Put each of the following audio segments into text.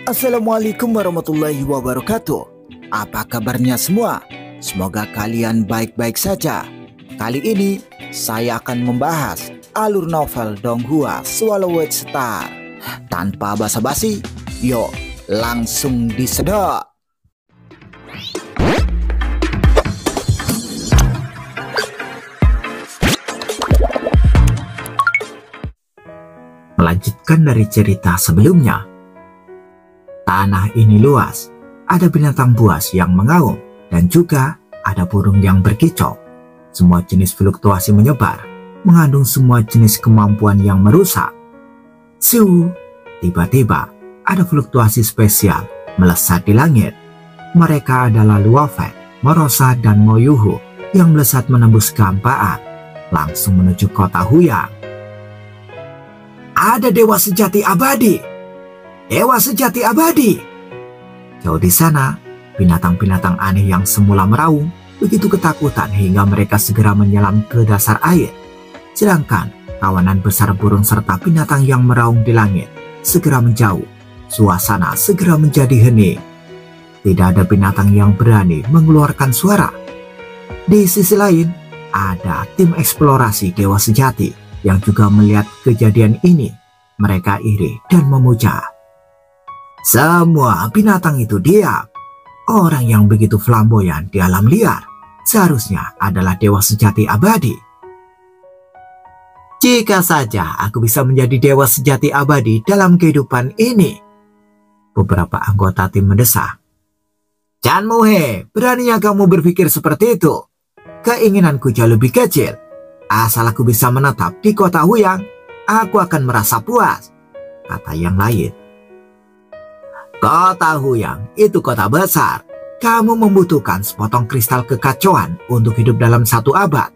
Assalamualaikum warahmatullahi wabarakatuh. Apa kabarnya semua? Semoga kalian baik-baik saja. Kali ini saya akan membahas alur novel Donghua Swallowed Star. Tanpa basa-basi, yuk langsung disedot. Melanjutkan dari cerita sebelumnya. Tanah ini luas, ada binatang buas yang mengaum, dan juga ada burung yang berkicau. Semua jenis fluktuasi menyebar, mengandung semua jenis kemampuan yang merusak. Tiba-tiba ada fluktuasi spesial melesat di langit. Mereka adalah Luofeng, Morosa, dan Moyuhu yang melesat menembus kehampaan, langsung menuju kota Huyang. Ada dewa sejati abadi! Dewa sejati abadi! Jauh di sana, binatang-binatang aneh yang semula meraung begitu ketakutan hingga mereka segera menyelam ke dasar air. Sedangkan kawanan besar burung serta binatang yang meraung di langit segera menjauh. Suasana segera menjadi hening. Tidak ada binatang yang berani mengeluarkan suara. Di sisi lain, ada tim eksplorasi dewa sejati yang juga melihat kejadian ini. Mereka iri dan memuja. Semua binatang itu diam. Orang yang begitu flamboyan di alam liar seharusnya adalah dewa sejati abadi. Jika saja aku bisa menjadi dewa sejati abadi dalam kehidupan ini, beberapa anggota tim mendesak. Chan Muhe, beraninya kamu berpikir seperti itu? Keinginanku jauh lebih kecil. Asal aku bisa menetap di kota Huyang, aku akan merasa puas, kata yang lain. Kota Huyang itu kota besar. Kamu membutuhkan sepotong kristal kekacauan untuk hidup dalam 1 abad.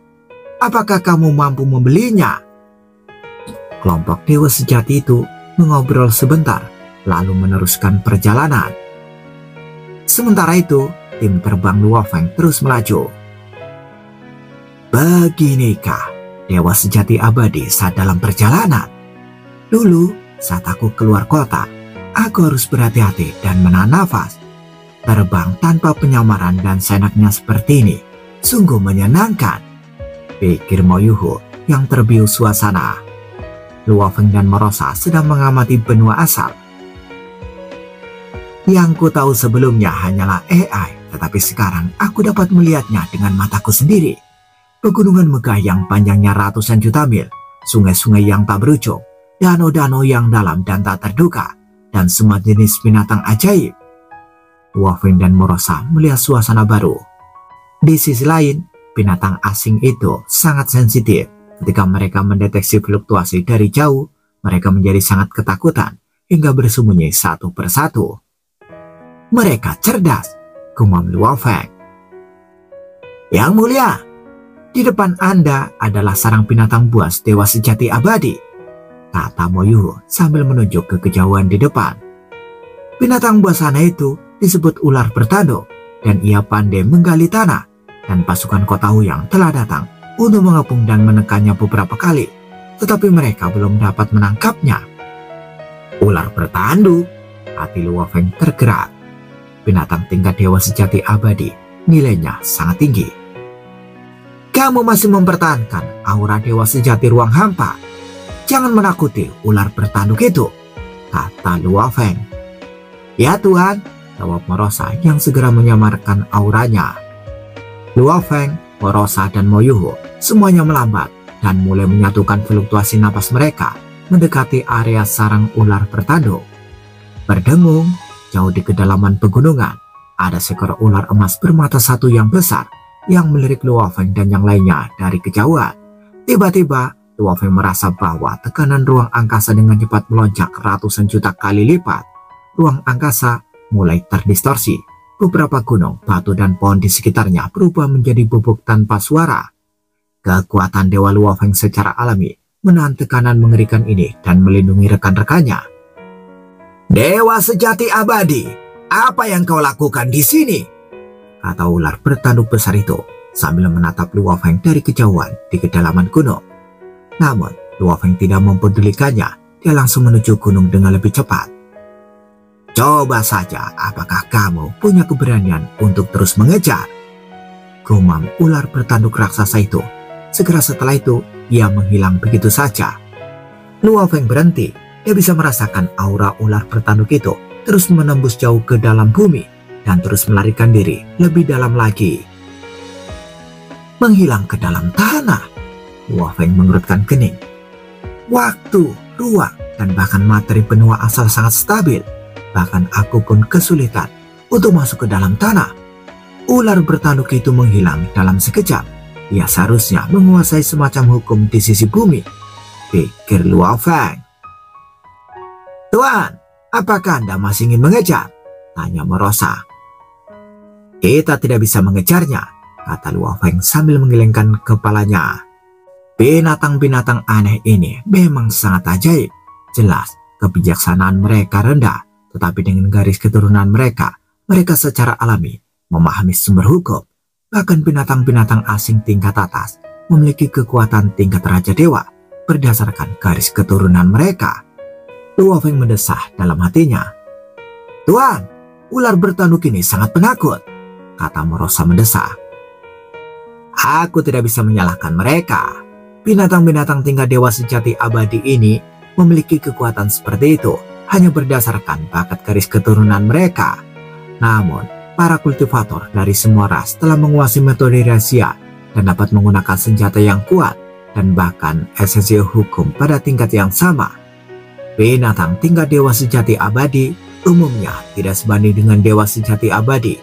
Apakah kamu mampu membelinya? Kelompok dewa sejati itu mengobrol sebentar, lalu meneruskan perjalanan. Sementara itu, tim terbang Luofeng terus melaju. Beginikah dewa sejati abadi saat dalam perjalanan? Dulu, saat aku keluar kota, aku harus berhati-hati dan menahan nafas. Terbang tanpa penyamaran dan seenaknya seperti ini sungguh menyenangkan, pikir Moyuhu yang terbius suasana. Luofeng dan Morosa sedang mengamati benua asal. Yang ku tahu sebelumnya hanyalah AI, tetapi sekarang aku dapat melihatnya dengan mataku sendiri. Pegunungan megah yang panjangnya ratusan juta mil, sungai-sungai yang tak berujung, danau-danau yang dalam dan tak terduga, dan semua jenis binatang ajaib. Luofeng dan Morosa melihat suasana baru. Di sisi lain, binatang asing itu sangat sensitif. Ketika mereka mendeteksi fluktuasi dari jauh, mereka menjadi sangat ketakutan hingga bersembunyi satu persatu. Mereka cerdas, gumam Luofeng. Yang mulia, di depan Anda adalah sarang binatang buas dewa sejati abadi, kata Moyuhu sambil menunjuk ke kejauhan di depan. Binatang buas aneh itu disebut ular bertanduk, dan ia pandai menggali tanah, dan pasukan kota Huyang telah datang untuk mengepung dan menekannya beberapa kali, tetapi mereka belum dapat menangkapnya. Ular bertanduk, hati Luofeng tergerak. Binatang tingkat dewa sejati abadi nilainya sangat tinggi. Kamu masih mempertahankan aura dewa sejati ruang hampa. Jangan menakuti ular bertanduk itu, kata Luofeng. Ya Tuhan, jawab Morosa yang segera menyamarkan auranya. Luofeng, Morosa, dan Moyuhu semuanya melambat dan mulai menyatukan fluktuasi napas mereka mendekati area sarang ular bertanduk. Berdengung, jauh di kedalaman pegunungan, ada seekor ular emas bermata satu yang besar yang melirik Luofeng dan yang lainnya dari kejauhan. Tiba-tiba, Luofeng merasa bahwa tekanan ruang angkasa dengan cepat melonjak ratusan juta kali lipat. Ruang angkasa mulai terdistorsi. Beberapa gunung, batu, dan pohon di sekitarnya berubah menjadi bubuk tanpa suara. Kekuatan Dewa Luofeng secara alami menahan tekanan mengerikan ini dan melindungi rekan-rekannya. Dewa sejati abadi, apa yang kau lakukan di sini? Kata ular bertanduk besar itu sambil menatap Luofeng dari kejauhan di kedalaman gunung. Namun, Luofeng tidak mempedulikannya. Dia langsung menuju gunung dengan lebih cepat. Coba saja apakah kamu punya keberanian untuk terus mengejar. Gumam ular bertanduk raksasa itu. Segera setelah itu, ia menghilang begitu saja. Luo Feng berhenti. Dia bisa merasakan aura ular bertanduk itu terus menembus jauh ke dalam bumi dan terus melarikan diri lebih dalam lagi. Menghilang ke dalam tanah. Luo Feng mengerutkan kening. Waktu, ruang, dan bahkan materi benua asal sangat stabil. Bahkan aku pun kesulitan untuk masuk ke dalam tanah. Ular bertanduk itu menghilang dalam sekejap. Ia seharusnya menguasai semacam hukum di sisi bumi, pikir Luo Feng. Tuan, apakah Anda masih ingin mengejar? Tanya Merosa. Kita tidak bisa mengejarnya, kata Luo Feng sambil menggelengkan kepalanya. Binatang-binatang aneh ini memang sangat ajaib. Jelas, kebijaksanaan mereka rendah, tetapi dengan garis keturunan mereka secara alami memahami sumber hukum. Bahkan binatang-binatang asing tingkat atas memiliki kekuatan tingkat Raja Dewa berdasarkan garis keturunan mereka. Luo Feng mendesah dalam hatinya. Tuan, ular bertanduk ini sangat penakut, kata Merosa mendesah. Aku tidak bisa menyalahkan mereka. Binatang-binatang tingkat dewa sejati abadi ini memiliki kekuatan seperti itu hanya berdasarkan bakat garis keturunan mereka. Namun, para kultivator dari semua ras telah menguasai metode rahasia dan dapat menggunakan senjata yang kuat dan bahkan esensi hukum pada tingkat yang sama. Binatang tingkat dewa sejati abadi umumnya tidak sebanding dengan dewa sejati abadi.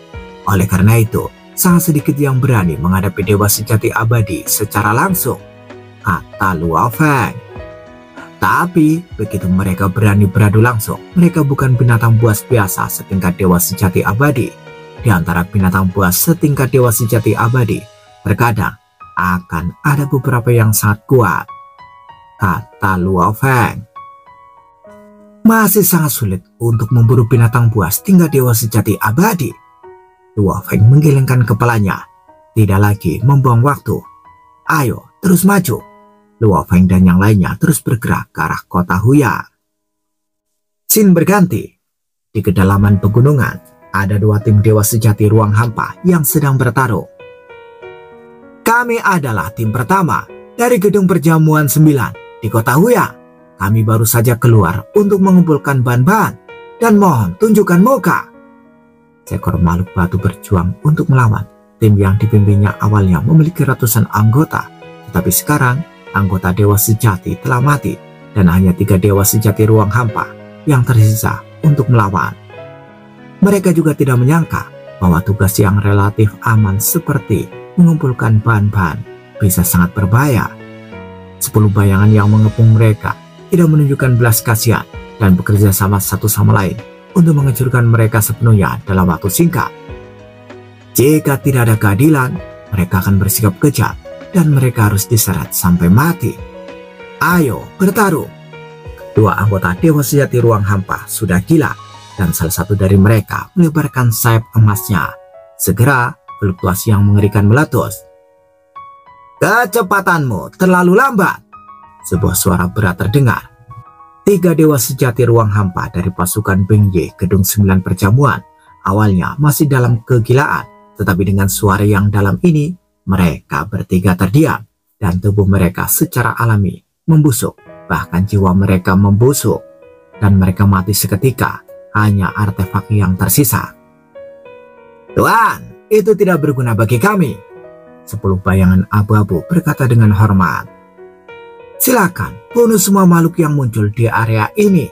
Oleh karena itu, sangat sedikit yang berani menghadapi dewa sejati abadi secara langsung, kata Luo Feng. Tapi, begitu mereka berani beradu langsung, mereka bukan binatang buas biasa setingkat dewa sejati abadi. Di antara binatang buas setingkat dewa sejati abadi, terkadang akan ada beberapa yang sangat kuat, kata Luo Feng. Masih sangat sulit untuk memburu binatang buas tingkat dewa sejati abadi. Luo Feng menggelengkan kepalanya, tidak lagi membuang waktu. Ayo, terus maju. Luo Feng dan yang lainnya terus bergerak ke arah kota Huya. Scene berganti. Di kedalaman pegunungan, ada dua tim dewa sejati ruang hampa yang sedang bertarung. Kami adalah tim pertama dari gedung perjamuan 9 di kota Huya. Kami baru saja keluar untuk mengumpulkan bahan-bahan dan mohon tunjukkan muka. Seekor makhluk batu berjuang untuk melawan tim yang dipimpinnya awalnya memiliki ratusan anggota, tetapi sekarang anggota dewa sejati telah mati dan hanya 3 dewa sejati ruang hampa yang tersisa untuk melawan. Mereka juga tidak menyangka bahwa tugas yang relatif aman seperti mengumpulkan bahan-bahan bisa sangat berbahaya. 10 bayangan yang mengepung mereka tidak menunjukkan belas kasihan dan bekerja sama satu sama lain untuk menghancurkan mereka sepenuhnya dalam waktu singkat. Jika tidak ada keadilan, mereka akan bersikap kejam dan mereka harus diseret sampai mati. Ayo bertarung. 2 anggota dewa sejati ruang hampa sudah gila dan salah satu dari mereka melebarkan sayap emasnya. Segera fluktuasi yang mengerikan meletus. Kecepatanmu terlalu lambat. Sebuah suara berat terdengar. 3 dewa sejati ruang hampa dari pasukan Beng Ye gedung 9 perjamuan awalnya masih dalam kegilaan, tetapi dengan suara yang dalam ini mereka bertiga terdiam dan tubuh mereka secara alami membusuk, bahkan jiwa mereka membusuk dan mereka mati seketika. Hanya artefak yang tersisa. Tuan, itu tidak berguna bagi kami. 10 bayangan abu-abu berkata dengan hormat. Silakan bunuh semua makhluk yang muncul di area ini.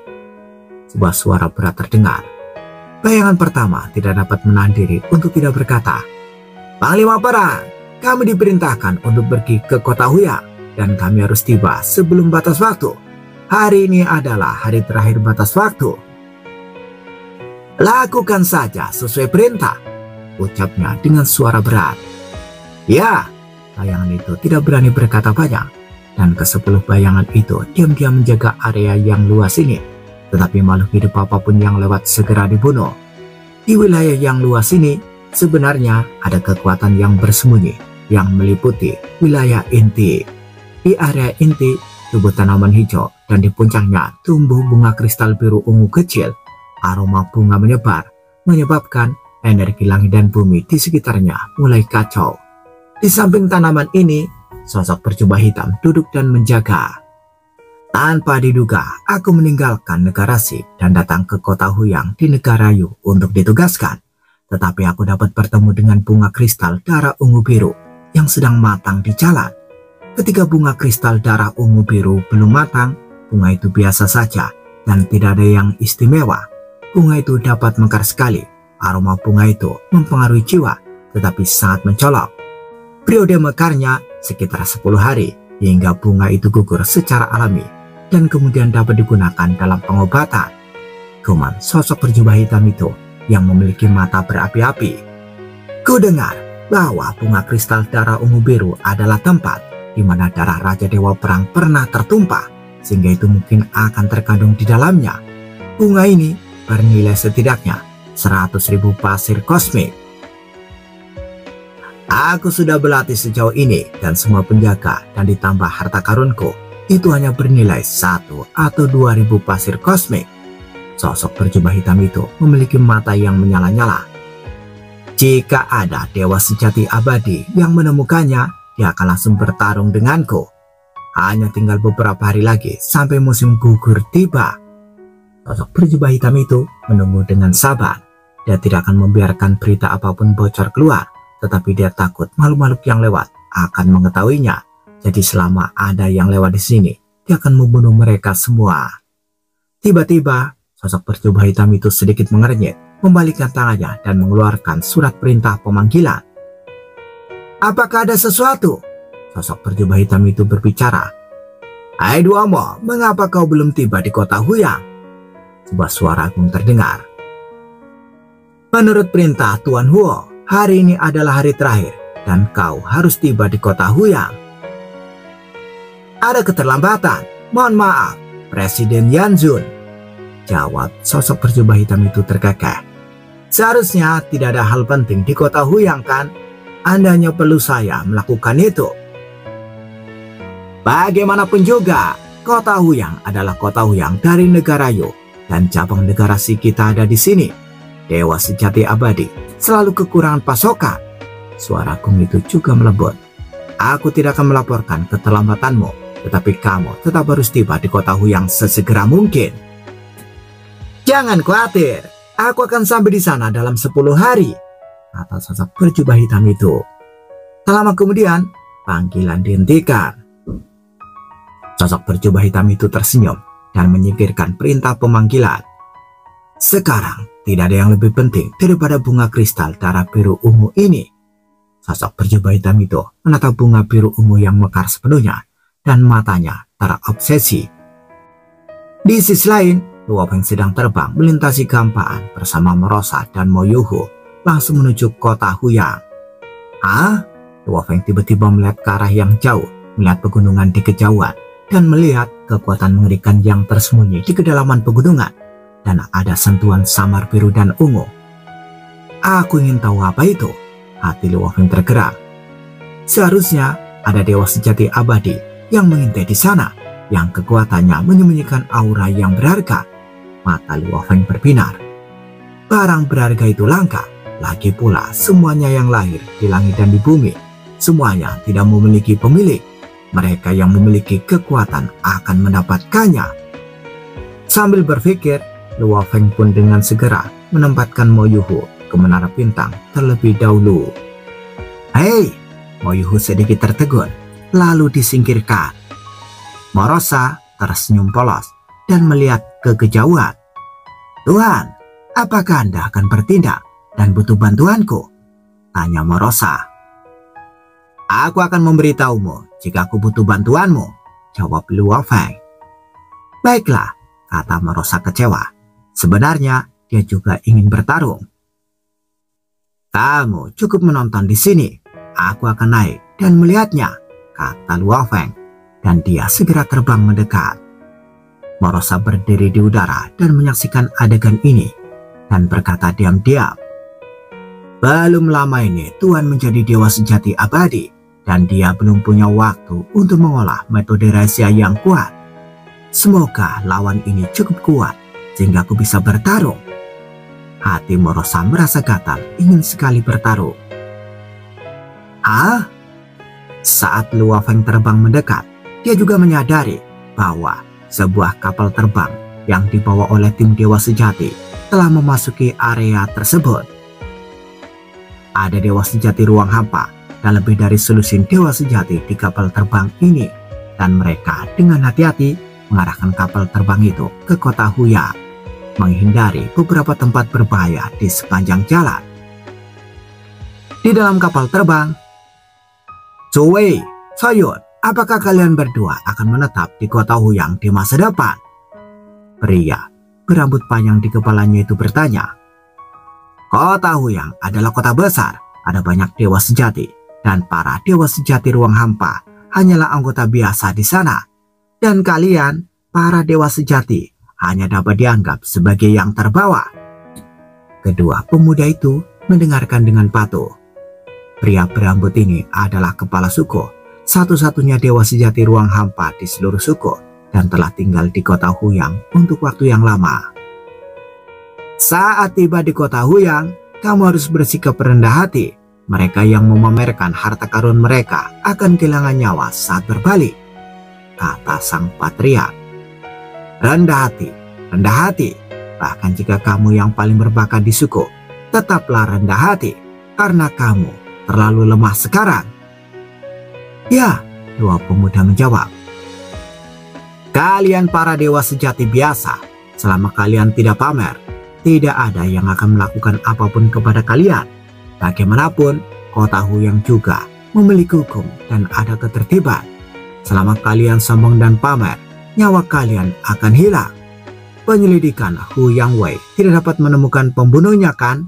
Sebuah suara berat terdengar. Bayangan pertama tidak dapat menahan diri untuk tidak berkata. Panglima perang, kami diperintahkan untuk pergi ke kota Huya dan kami harus tiba sebelum batas waktu. Hari ini adalah hari terakhir batas waktu. Lakukan saja sesuai perintah, ucapnya dengan suara berat. Ya, bayangan itu tidak berani berkata banyak, dan ke-10 bayangan itu diam-diam menjaga area yang luas ini. Tetapi makhluk hidup apapun yang lewat segera dibunuh. Di wilayah yang luas ini, sebenarnya ada kekuatan yang bersembunyi, yang meliputi wilayah inti. Di area inti, tumbuh tanaman hijau, dan di puncaknya tumbuh bunga kristal biru ungu kecil. Aroma bunga menyebar, menyebabkan energi langit dan bumi di sekitarnya mulai kacau. Di samping tanaman ini, sosok berjubah hitam duduk dan menjaga. Tanpa diduga, aku meninggalkan negara Sik dan datang ke kota Huyang di negara Yu untuk ditugaskan. Tetapi aku dapat bertemu dengan bunga kristal darah ungu biru yang sedang matang di jalan. Ketika bunga kristal darah ungu biru belum matang, bunga itu biasa saja dan tidak ada yang istimewa. Bunga itu dapat mekar sekali. Aroma bunga itu mempengaruhi jiwa, tetapi sangat mencolok. Periode mekarnya sekitar 10 hari, hingga bunga itu gugur secara alami, dan kemudian dapat digunakan dalam pengobatan. Kuman sosok berjubah hitam itu yang memiliki mata berapi-api. Ku dengar bahwa bunga kristal darah ungu biru adalah tempat di mana darah Raja Dewa Perang pernah tertumpah, sehingga itu mungkin akan terkandung di dalamnya. Bunga ini bernilai setidaknya 100.000 pasir kosmik. Aku sudah berlatih sejauh ini dan semua penjaga dan ditambah harta karunku itu hanya bernilai 1 atau 2.000 pasir kosmik. Sosok berjubah hitam itu memiliki mata yang menyala-nyala. Jika ada dewa sejati abadi yang menemukannya, dia akan langsung bertarung denganku. Hanya tinggal beberapa hari lagi sampai musim gugur tiba. Sosok berjubah hitam itu menunggu dengan sabar. Dia tidak akan membiarkan berita apapun bocor keluar, tetapi dia takut makhluk-makhluk yang lewat akan mengetahuinya. Jadi selama ada yang lewat di sini, dia akan membunuh mereka semua. Tiba-tiba, sosok berjubah hitam itu sedikit mengernyit, membalikkan tangannya dan mengeluarkan surat perintah pemanggilan. Apakah ada sesuatu? Sosok berjubah hitam itu berbicara. Hai Duomo, mengapa kau belum tiba di kota Huyang? Sebuah suara agung terdengar. Menurut perintah Tuan Huo, hari ini adalah hari terakhir dan kau harus tiba di kota Huyang. Ada keterlambatan, mohon maaf, Presiden Yanzun. Jawab sosok berjubah hitam itu terkekeh. Seharusnya tidak ada hal penting di kota Huyang kan? Anda hanya perlu saya melakukan itu. Bagaimanapun juga, kota Huyang adalah kota Huyang dari negara Yu dan cabang negara Sik kita ada di sini. Dewa sejati abadi selalu kekurangan pasokan. Suara agung itu juga melebut. Aku tidak akan melaporkan keterlambatanmu, tetapi kamu tetap harus tiba di kota Huyang sesegera mungkin. Jangan khawatir, aku akan sampai di sana dalam 10 hari, kata sosok berjubah hitam itu. Tak lama kemudian, panggilan dihentikan. Sosok berjubah hitam itu tersenyum dan menyingkirkan perintah pemanggilan. Sekarang, tidak ada yang lebih penting daripada bunga kristal darah biru ungu ini. Sosok berjubah hitam itu menatap bunga biru ungu yang mekar sepenuhnya dan matanya terobsesi. Di sisi lain, Luo Feng sedang terbang melintasi gampaan bersama Merosa dan Mo Yuhu langsung menuju kota Huyang. Luo Feng tiba-tiba melihat ke arah yang jauh, melihat pegunungan di kejauhan dan melihat kekuatan mengerikan yang tersembunyi di kedalaman pegunungan. Dan ada sentuhan samar biru dan ungu. Aku ingin tahu apa itu. Hati Luo Feng tergerak. Seharusnya ada dewa sejati abadi yang mengintai di sana, yang kekuatannya menyembunyikan aura yang berharga. Mata Luo Feng berbinar. Barang berharga itu langka. Lagi pula semuanya yang lahir di langit dan di bumi, semuanya tidak memiliki pemilik. Mereka yang memiliki kekuatan akan mendapatkannya. Sambil berpikir, Luo Feng pun dengan segera menempatkan Mo Yuhu ke menara bintang terlebih dahulu. Hei, Mo Yuhu sedikit tertegun, lalu disingkirkan. Merosa tersenyum polos dan melihat ke kejauhan. Tuhan, apakah Anda akan bertindak dan butuh bantuanku? Tanya Merosa. Aku akan memberitahumu jika aku butuh bantuanmu, jawab Luo Feng. Baiklah, kata Merosa kecewa. Sebenarnya dia juga ingin bertarung. Kamu cukup menonton di sini. Aku akan naik dan melihatnya, kata Luo Feng. Dan dia segera terbang mendekat. Merosa berdiri di udara dan menyaksikan adegan ini dan berkata diam-diam. Belum lama ini Tuhan menjadi dewa sejati abadi dan dia belum punya waktu untuk mengolah metode rahasia yang kuat. Semoga lawan ini cukup kuat sehingga aku bisa bertarung. Hati Morosa merasa gatal, ingin sekali bertaruh. Ah, saat Luo Feng terbang mendekat, dia juga menyadari bahwa sebuah kapal terbang yang dibawa oleh tim Dewa Sejati telah memasuki area tersebut. Ada Dewa Sejati ruang hampa dan lebih dari selusin Dewa Sejati di kapal terbang ini, dan mereka dengan hati-hati mengarahkan kapal terbang itu ke kota Huya, menghindari beberapa tempat berbahaya di sepanjang jalan. Di dalam kapal terbang, Zuwei, Soyun, apakah kalian berdua akan menetap di kota Huyang di masa depan? Pria berambut panjang di kepalanya itu bertanya. Kota Huyang adalah kota besar, ada banyak dewa sejati, dan para dewa sejati ruang hampa hanyalah anggota biasa di sana. Dan kalian, para dewa sejati, hanya dapat dianggap sebagai yang terbawa. Kedua pemuda itu mendengarkan dengan patuh. Pria berambut ini adalah kepala suku, satu-satunya dewa sejati ruang hampa di seluruh suku, dan telah tinggal di kota Huyang untuk waktu yang lama. Saat tiba di kota Huyang, kamu harus bersikap rendah hati. Mereka yang memamerkan harta karun mereka akan kehilangan nyawa saat berbalik, kata sang patriark. Rendah hati. Bahkan jika kamu yang paling berbakat di suku, tetaplah rendah hati, karena kamu terlalu lemah sekarang. Ya, dua pemuda menjawab. Kalian para dewa sejati biasa, selama kalian tidak pamer, tidak ada yang akan melakukan apapun kepada kalian. Bagaimanapun, kota Huyang juga memiliki hukum dan ada ketertiban. Selama kalian sombong dan pamer, nyawa kalian akan hilang. Penyelidikan Huyang Wei tidak dapat menemukan pembunuhnya, kan?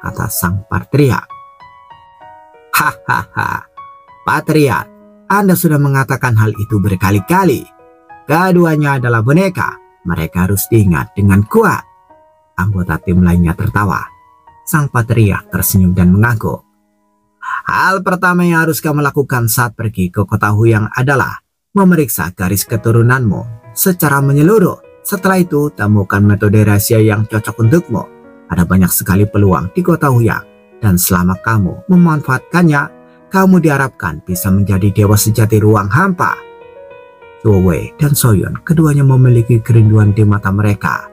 Kata sang patriark. Hahaha, patriark, Anda sudah mengatakan hal itu berkali-kali. Keduanya adalah boneka, mereka harus diingat dengan kuat. Anggota tim lainnya tertawa. Sang patriark tersenyum dan mengangguk. Hal pertama yang harus kamu lakukan saat pergi ke kota Huyang adalah memeriksa garis keturunanmu secara menyeluruh. Setelah itu, temukan metode rahasia yang cocok untukmu. Ada banyak sekali peluang di kota Huyang, dan selama kamu memanfaatkannya, kamu diharapkan bisa menjadi dewa sejati ruang hampa. Zuwei dan Soyun keduanya memiliki kerinduan di mata mereka.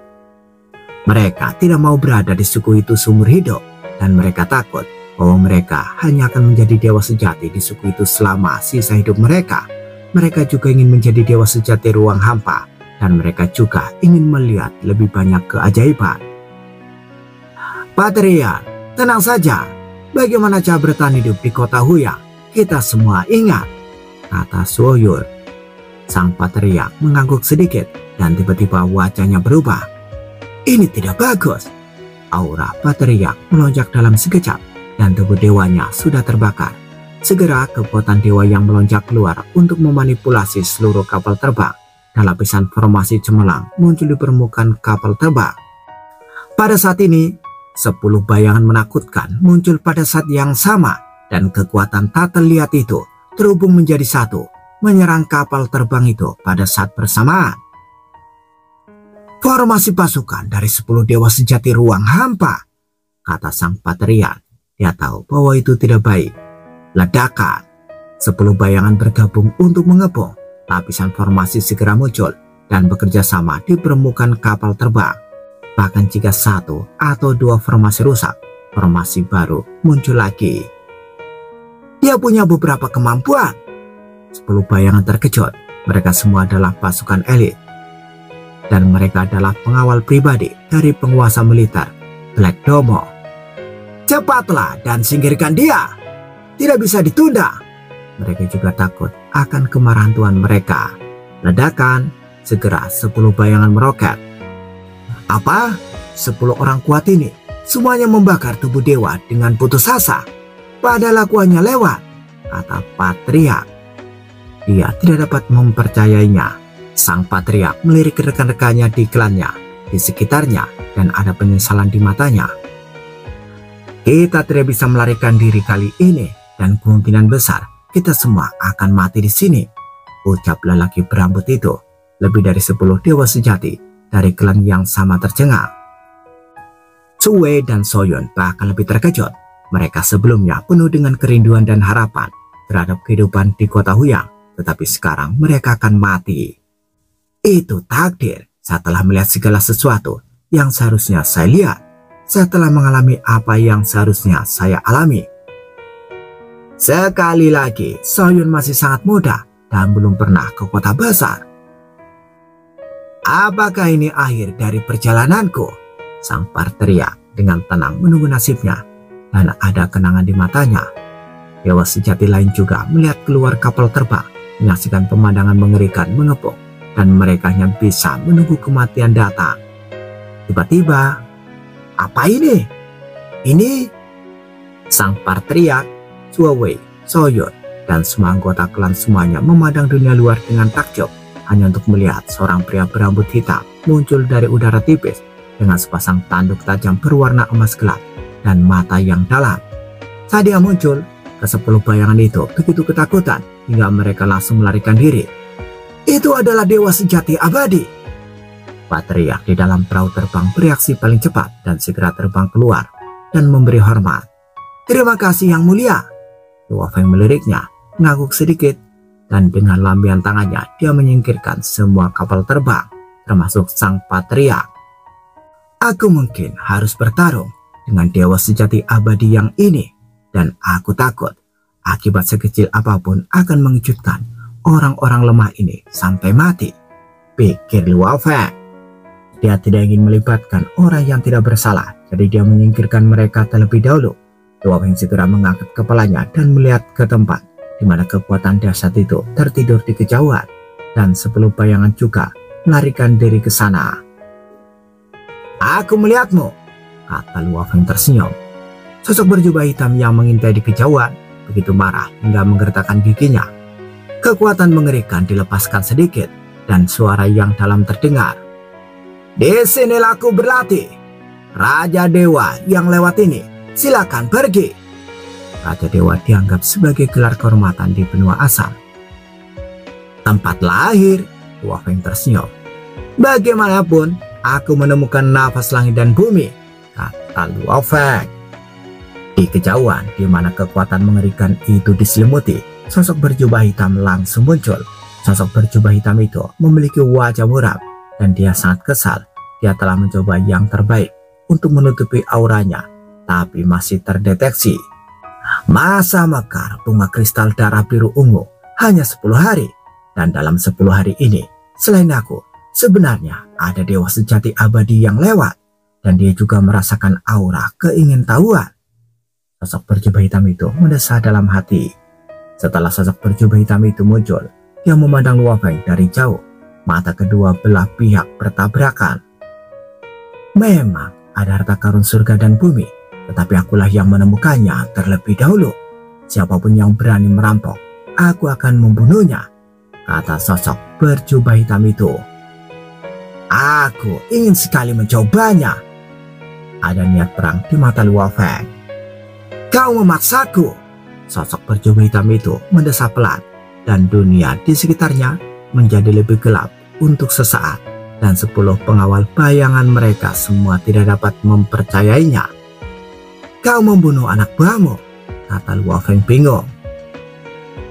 Mereka tidak mau berada di suku itu seumur hidup, dan mereka takut bahwa mereka hanya akan menjadi dewa sejati di suku itu selama sisa hidup mereka. Mereka juga ingin menjadi dewa sejati ruang hampa, dan mereka juga ingin melihat lebih banyak keajaiban. Patriark, tenang saja. Bagaimana cara bertahan hidup di kota Huyang? Kita semua ingat, kata Soyun. Sang patriark mengangguk sedikit dan tiba-tiba wajahnya berubah. Ini tidak bagus. Aura patriark melonjak dalam sekejap dan tubuh dewanya sudah terbakar. Segera kekuatan dewa yang melonjak keluar untuk memanipulasi seluruh kapal terbang, dan lapisan formasi cemerlang muncul di permukaan kapal terbang. Pada saat ini, 10 bayangan menakutkan muncul pada saat yang sama, dan kekuatan tak terlihat itu terhubung menjadi satu, menyerang kapal terbang itu pada saat bersamaan. Formasi pasukan dari 10 dewa sejati ruang hampa, kata sang patriark. Dia tahu bahwa itu tidak baik. Ledakan, 10 bayangan bergabung untuk mengepung. Lapisan formasi segera muncul dan bekerja sama di permukaan kapal terbang. Bahkan jika 1 atau 2 formasi rusak, formasi baru muncul lagi. Dia punya beberapa kemampuan. 10 bayangan terkejut. Mereka semua adalah pasukan elit, dan mereka adalah pengawal pribadi dari penguasa militer Black Domo. Cepatlah dan singkirkan dia. Tidak bisa ditunda. Mereka juga takut akan kemarahan Tuhan mereka. Ledakan, segera 10 bayangan meroket. Apa? 10 orang kuat ini semuanya membakar tubuh dewa dengan putus asa. Padahal aku hanya lewat, kata patriark. Dia tidak dapat mempercayainya. Sang patriark melirik rekan-rekannya di klannya, di sekitarnya, dan ada penyesalan di matanya. Kita tidak bisa melarikan diri kali ini, dan kemungkinan besar kita semua akan mati di sini, ucap lelaki berambut itu. Lebih dari 10 dewa sejati dari klan yang sama tercengang. Sue dan Soyun bahkan lebih terkejut. Mereka sebelumnya penuh dengan kerinduan dan harapan terhadap kehidupan di kota Huyang, tetapi sekarang mereka akan mati. Itu takdir. Setelah melihat segala sesuatu yang seharusnya saya lihat, setelah mengalami apa yang seharusnya saya alami. Sekali lagi, Soyun masih sangat muda dan belum pernah ke kota besar. Apakah ini akhir dari perjalananku? Sang teriak dengan tenang menunggu nasibnya, dan ada kenangan di matanya. Dewa sejati lain juga melihat keluar kapal terbang, menyaksikan pemandangan mengerikan mengepung, dan mereka hanya bisa menunggu kematian datang. Tiba-tiba, apa ini? Ini? Sang teriak, Sue, Soyun, dan semua anggota klan semuanya memandang dunia luar dengan takjub, hanya untuk melihat seorang pria berambut hitam muncul dari udara tipis dengan sepasang tanduk tajam berwarna emas gelap dan mata yang dalam. Saat dia muncul, ke-10 bayangan itu begitu ketakutan hingga mereka langsung melarikan diri. Itu adalah dewa sejati abadi. Pak teriak di dalam perahu terbang bereaksi paling cepat dan segera terbang keluar dan memberi hormat. Terima kasih yang mulia. Luo Feng meliriknya, mengangguk sedikit, dan dengan lambian tangannya dia menyingkirkan semua kapal terbang, termasuk sang patriark. Aku mungkin harus bertarung dengan dewa sejati abadi yang ini, dan aku takut akibat sekecil apapun akan mengejutkan orang-orang lemah ini sampai mati, pikir Luo Feng. Dia tidak ingin melibatkan orang yang tidak bersalah, jadi dia menyingkirkan mereka terlebih dahulu. Luo Feng segera mengangkat kepalanya dan melihat ke tempat di mana kekuatan dahsyat itu tertidur di kejauhan, dan 10 bayangan juga melarikan diri ke sana. Aku melihatmu, kata Luo Feng tersenyum. Sosok berjubah hitam yang mengintai di kejauhan begitu marah hingga menggertakkan giginya. Kekuatan mengerikan dilepaskan sedikit dan suara yang dalam terdengar. Di sinilah aku berlatih. Raja Dewa yang lewat ini, silakan pergi. Raja Dewa dianggap sebagai gelar kehormatan di benua asal. Tempat lahir, Luo Feng tersenyum. Bagaimanapun, aku menemukan nafas langit dan bumi, kata Luo Feng. Di kejauhan, di mana kekuatan mengerikan itu diselimuti, sosok berjubah hitam langsung muncul. Sosok berjubah hitam itu memiliki wajah muram, dan dia sangat kesal. Dia telah mencoba yang terbaik untuk menutupi auranya, tapi masih terdeteksi. Masa mekar bunga kristal darah biru ungu hanya 10 hari, dan dalam 10 hari ini, selain aku, sebenarnya ada dewa sejati abadi yang lewat, dan dia juga merasakan aura keingintahuan. Sosok berjubah hitam itu mendesah dalam hati. Setelah sosok berjubah hitam itu muncul, dia memandang Luo Feng dari jauh. Mata kedua belah pihak bertabrakan. Memang ada harta karun surga dan bumi, tetapi akulah yang menemukannya terlebih dahulu. Siapapun yang berani merampok, aku akan membunuhnya, kata sosok berjubah hitam itu. Aku ingin sekali mencobanya. Ada niat perang di mata Luo Feng. Kau memaksaku. Sosok berjubah hitam itu mendesah pelan, dan dunia di sekitarnya menjadi lebih gelap untuk sesaat, dan 10 pengawal bayangan mereka semua tidak dapat mempercayainya. Kau membunuh anak buahmu, kata Luo Feng bingung.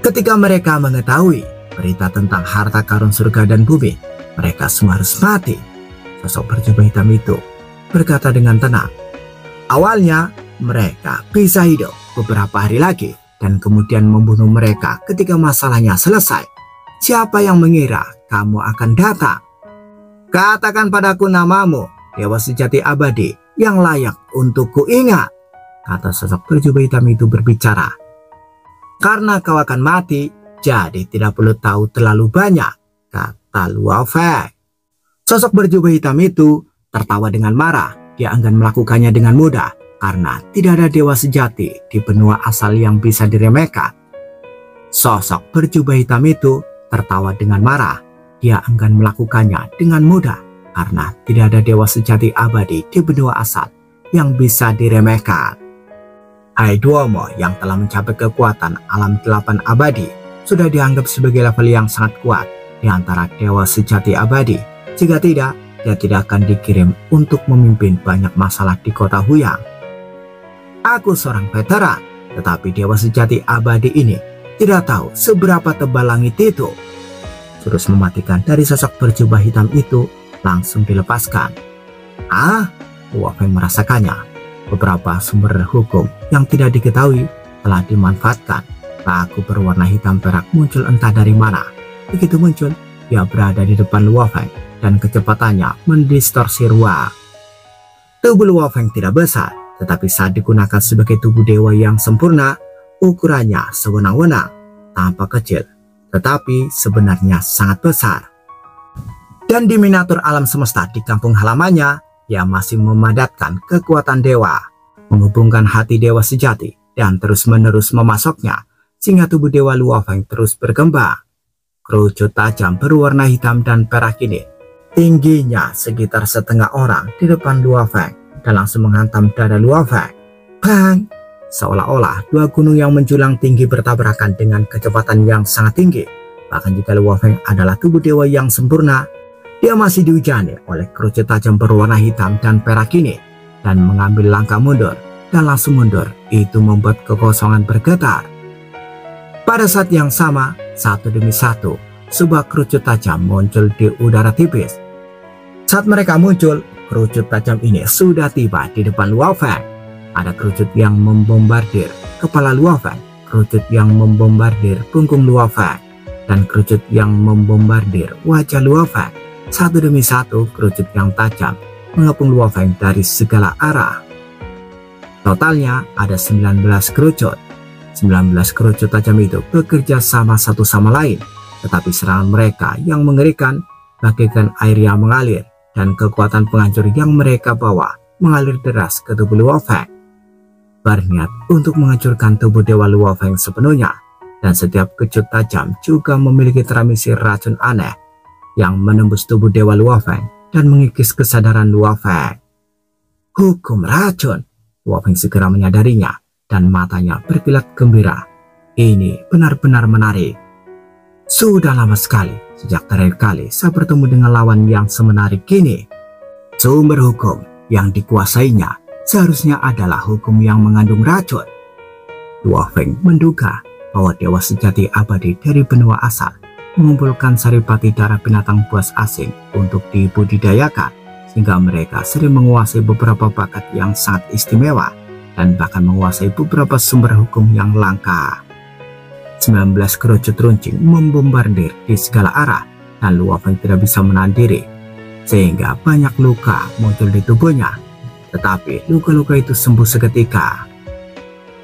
Ketika mereka mengetahui berita tentang harta karun surga dan bumi, mereka semua harus mati. Sosok berjubah hitam itu berkata dengan tenang. Awalnya mereka bisa hidup beberapa hari lagi dan kemudian membunuh mereka ketika masalahnya selesai. Siapa yang mengira kamu akan datang? Katakan padaku namamu, dewa sejati abadi yang layak untuk kuingat, kata sosok berjubah hitam itu berbicara. Karena kau akan mati, jadi tidak perlu tahu terlalu banyak, kata Luo Feng. Sosok berjubah hitam itu tertawa dengan marah. Dia enggan melakukannya dengan mudah karena tidak ada dewa sejati di benua asal yang bisa diremehkan. Sosok berjubah hitam itu tertawa dengan marah. Dia enggan melakukannya dengan mudah karena tidak ada dewa sejati abadi di benua asal yang bisa diremehkan. Hai Duomo yang telah mencapai kekuatan alam 8 abadi sudah dianggap sebagai level yang sangat kuat di antara dewa sejati abadi. Jika tidak, dia tidak akan dikirim untuk memimpin banyak masalah di kota Huyang. Aku seorang veteran, tetapi dewa sejati abadi ini tidak tahu seberapa tebal langit itu. Jurus mematikan dari sosok berjubah hitam itu langsung dilepaskan. Luo Feng merasakannya. Beberapa sumber hukum yang tidak diketahui telah dimanfaatkan. Paku berwarna hitam perak muncul entah dari mana. Begitu muncul, dia berada di depan Luo Feng dan kecepatannya mendistorsi ruang. Tubuh Luo Feng tidak besar, tetapi saat digunakan sebagai tubuh dewa yang sempurna, ukurannya sewenang-wenang, tampak kecil, tetapi sebenarnya sangat besar. Dan di miniatur alam semesta di kampung halamannya, ia masih memadatkan kekuatan dewa, menghubungkan hati dewa sejati dan terus-menerus memasoknya, sehingga tubuh dewa Luo Feng terus berkembang. Kerucut tajam berwarna hitam dan perak ini tingginya sekitar setengah orang di depan Luo Feng dan langsung menghantam dada Luo Feng. Bang! Seolah-olah dua gunung yang menjulang tinggi bertabrakan dengan kecepatan yang sangat tinggi. Bahkan jika Luo Feng adalah tubuh dewa yang sempurna, dia masih dihujani oleh kerucut tajam berwarna hitam dan perak ini dan mengambil langkah mundur dan langsung mundur. Itu membuat kekosongan bergetar. Pada saat yang sama, satu demi satu, sebuah kerucut tajam muncul di udara tipis. Saat mereka muncul, kerucut tajam ini sudah tiba di depan Luo Feng. Ada kerucut yang membombardir kepala Luo Feng, kerucut yang membombardir punggung Luo Feng, dan kerucut yang membombardir wajah Luo Feng. Satu demi satu kerucut yang tajam mengepung Luo Feng dari segala arah. Totalnya ada 19 kerucut. 19 kerucut tajam itu bekerja sama satu sama lain, tetapi serangan mereka yang mengerikan bagaikan air yang mengalir, dan kekuatan penghancur yang mereka bawa mengalir deras ke tubuh Luo Feng. Berniat untuk menghancurkan tubuh dewa Luo Feng sepenuhnya, dan setiap kerucut tajam juga memiliki transmisi racun aneh yang menembus tubuh dewa Luo Feng dan mengikis kesadaran Luo Feng. Hukum racun. Luo Feng segera menyadarinya dan matanya berkilat gembira. Ini benar-benar menarik. Sudah lama sekali sejak terakhir kali saya bertemu dengan lawan yang semenarik ini. Sumber hukum yang dikuasainya seharusnya adalah hukum yang mengandung racun. Luo Feng menduga bahwa dewa sejati abadi dari benua asal mengumpulkan saripati darah binatang buas asing untuk dibudidayakan, sehingga mereka sering menguasai beberapa bakat yang sangat istimewa dan bahkan menguasai beberapa sumber hukum yang langka. 19 kerucut runcing membombardir di segala arah dan Luo Feng tidak bisa menahan diri, sehingga banyak luka muncul di tubuhnya. Tetapi luka-luka itu sembuh seketika.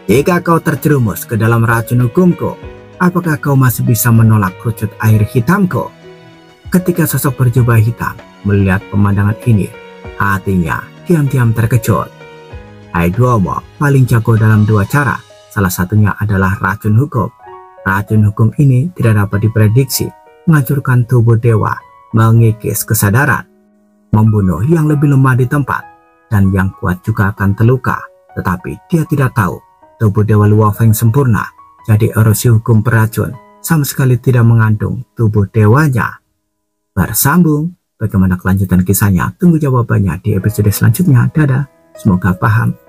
Jika kau terjerumus ke dalam racun hukumku, apakah kau masih bisa menolak kerucut air hitamku? Ketika sosok berjubah hitam melihat pemandangan ini, hatinya diam-diam terkejut. Haiduomo paling jago dalam dua cara, salah satunya adalah racun hukum. Racun hukum ini tidak dapat diprediksi, menghancurkan tubuh dewa, mengikis kesadaran, membunuh yang lebih lemah di tempat, dan yang kuat juga akan terluka. Tetapi dia tidak tahu, tubuh dewa Luo Feng sempurna, jadi erosi hukum peracun sama sekali tidak mengandung tubuh dewanya. Bersambung, bagaimana kelanjutan kisahnya? Tunggu jawabannya di episode selanjutnya. Dadah, semoga paham.